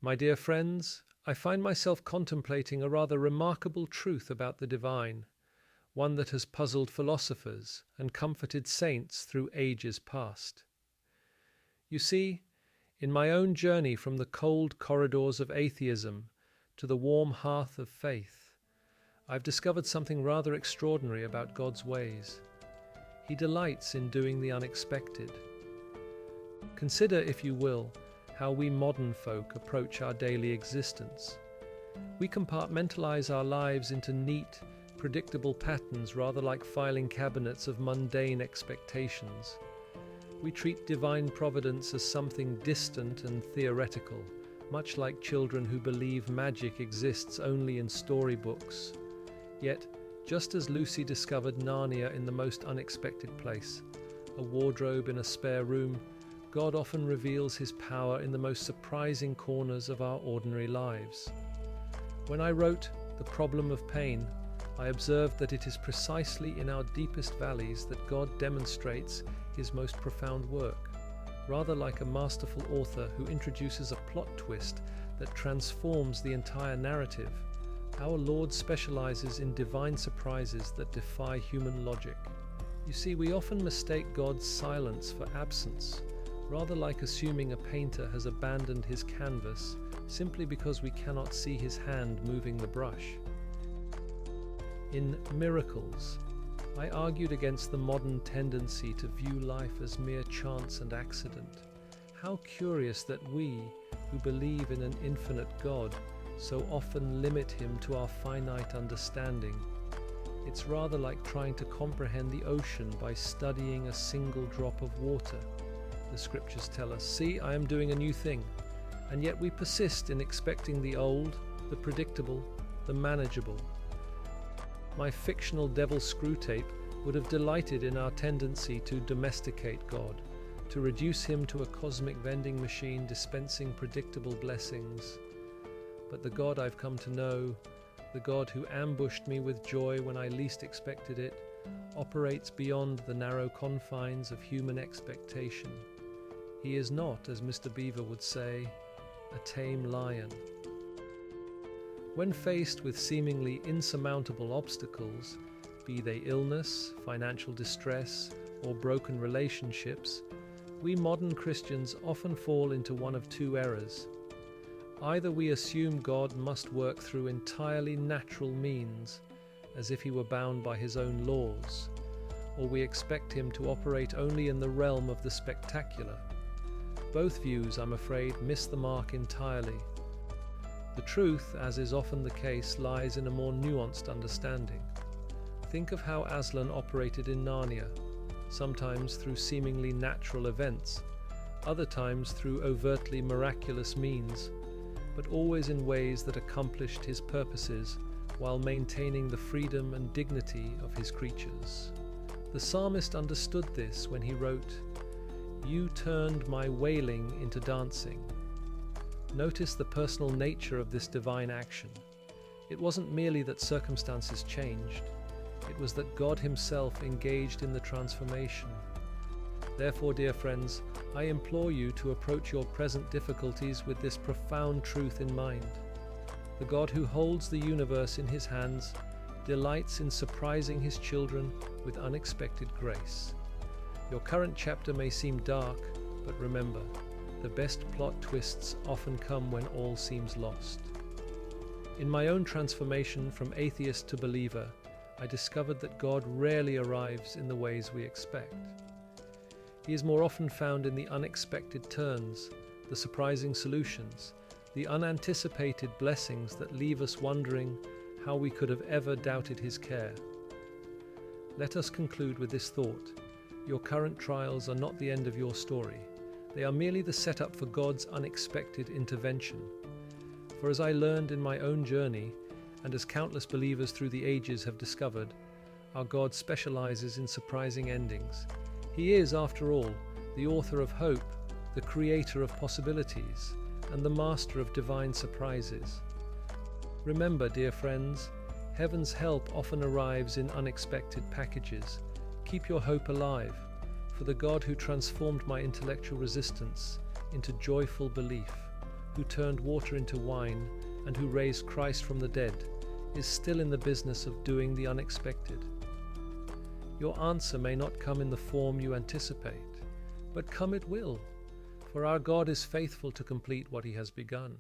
My dear friends, I find myself contemplating a rather remarkable truth about the divine, one that has puzzled philosophers and comforted saints through ages past. You see, in my own journey from the cold corridors of atheism to the warm hearth of faith, I've discovered something rather extraordinary about God's ways. He delights in doing the unexpected. Consider, if you will, how we modern folk approach our daily existence. We compartmentalize our lives into neat, predictable patterns rather like filing cabinets of mundane expectations. We treat divine providence as something distant and theoretical, much like children who believe magic exists only in storybooks. Yet, just as Lucy discovered Narnia in the most unexpected place, a wardrobe in a spare room, God often reveals his power in the most surprising corners of our ordinary lives. When I wrote The Problem of Pain, I observed that it is precisely in our deepest valleys that God demonstrates his most profound work, rather like a masterful author who introduces a plot twist that transforms the entire narrative. Our Lord specializes in divine surprises that defy human logic. You see, we often mistake God's silence for absence, rather like assuming a painter has abandoned his canvas simply because we cannot see his hand moving the brush. In Miracles, I argued against the modern tendency to view life as mere chance and accident. How curious that we, who believe in an infinite God, so often limit him to our finite understanding. It's rather like trying to comprehend the ocean by studying a single drop of water. The scriptures tell us, "See, I am doing a new thing," and yet we persist in expecting the old, the predictable, the manageable. My fictional Devil Screwtape would have delighted in our tendency to domesticate God, to reduce him to a cosmic vending machine dispensing predictable blessings. But the God I've come to know, the God who ambushed me with joy when I least expected it, operates beyond the narrow confines of human expectation. He is not, as Mr. Beaver would say, a tame lion. When faced with seemingly insurmountable obstacles, be they illness, financial distress, or broken relationships, we modern Christians often fall into one of two errors. Either we assume God must work through entirely natural means, as if he were bound by his own laws, or we expect him to operate only in the realm of the spectacular. Both views, I'm afraid, miss the mark entirely. The truth, as is often the case, lies in a more nuanced understanding. Think of how Aslan operated in Narnia, sometimes through seemingly natural events, other times through overtly miraculous means, but always in ways that accomplished his purposes while maintaining the freedom and dignity of his creatures. The psalmist understood this when he wrote, "You turned my wailing into dancing." Notice the personal nature of this divine action. It wasn't merely that circumstances changed, it was that God himself engaged in the transformation. Therefore, dear friends, I implore you to approach your present difficulties with this profound truth in mind. The God who holds the universe in his hands delights in surprising his children with unexpected grace. Your current chapter may seem dark, but remember, the best plot twists often come when all seems lost. In my own transformation from atheist to believer, I discovered that God rarely arrives in the ways we expect. He is more often found in the unexpected turns, the surprising solutions, the unanticipated blessings that leave us wondering how we could have ever doubted his care. Let us conclude with this thought. Your current trials are not the end of your story. They are merely the setup for God's unexpected intervention. For as I learned in my own journey, and as countless believers through the ages have discovered, our God specializes in surprising endings. He is, after all, the author of hope, the creator of possibilities, and the master of divine surprises. Remember, dear friends, heaven's help often arrives in unexpected packages. Keep your hope alive, for the God who transformed my intellectual resistance into joyful belief who turned water into wine and who raised Christ from the dead, is still in the business of doing the unexpected. Your answer may not come in the form you anticipate, but come it will, for our God is faithful to complete what he has begun.